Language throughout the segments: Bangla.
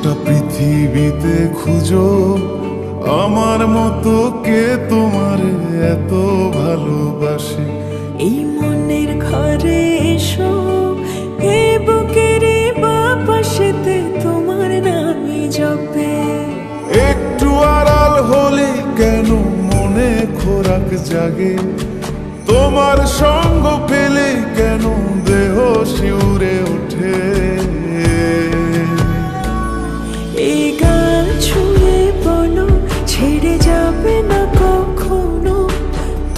গোটা পৃথিবীতে খুঁজো আমার মতো কে তোমার এত ভালোবাসে। এই মনের ঘরে এসো, এ বুকের বাপাশেতে তোমার নামই জপে। একটু আড়াল হলে কেন মনে খোরাক জাগে, তোমার সঙ্গ পেলে কেন দেহ শিউরে ওঠে। এই গান ছুঁয়ে বলো ছেড়ে যাবে না কখনো,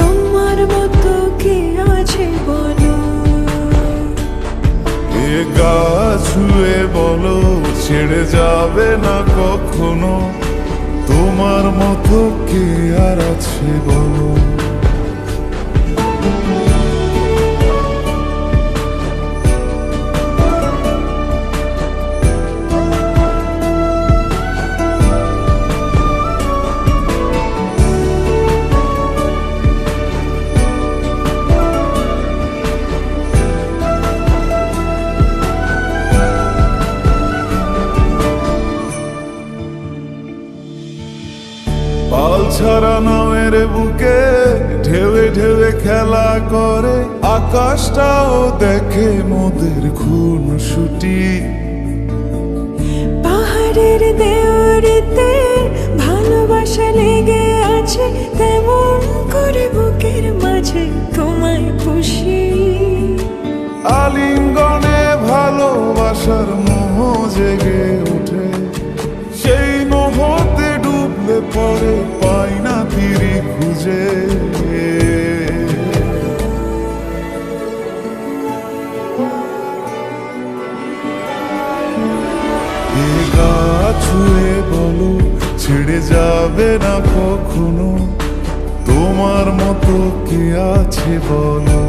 তোমার মতো কে আছে বলো। এ গা ছুঁয়ে বলো ছেড়ে যাবে না কখনো, তোমার মতো কে আর আছে বলো। পাল ছাড়া নামের বুকে ঢেউে ঢেউে খেলা করে, আকাশটাও দেখে মোদের খুন ছুটি। পাহাড়ের দেওয়ারিতে ভালোবাসা লেগে আছে, তেমন করে বুকের মাঝে তোমায় খুশি। আলিঙ্গনে ভালোবাসার মোহ জেগে ওঠে, সেই মোহতে ডুবলে পরে পাই না তীরে খুঁজে। এ গা ছুঁয়ে বলো ছেড়ে যাবে না কখনো, তোমার মতো কে আছে বলো।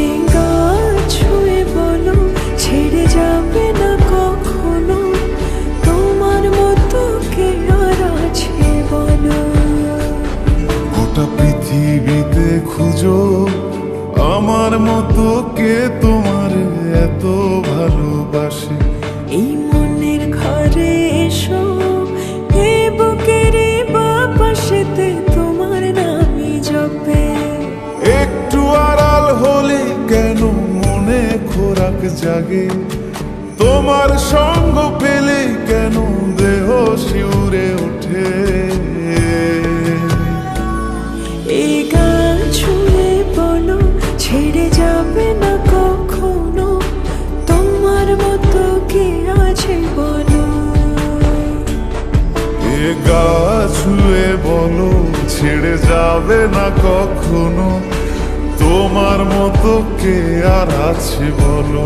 এই গান ছুঁয়ে বলো ছেড়ে যাবে না কখনো, তোমার মতো কে আর আছে বলো। গোটা পৃথিবীতে খুঁজো আমার মতো কে তোমার এত ভালোবাসে। এই মনের ঘরে এসো, এ বুকের বাপাশেতে তোমার নামই জপে। একটু আড়াল হলে কেন মনে খোরাক জাগে, তোমার সঙ্গ পেলে কেন দেহ শিউরে ওঠে। এই গান ছুঁয়ে বলো ছেড়ে যাবে না কখনো, তোমার মতো কে আছে বলো। এ গা ছুঁয়ে বলো ছেড়ে যাবে না কখনো, তোমার মতো কে আর আছে বলো।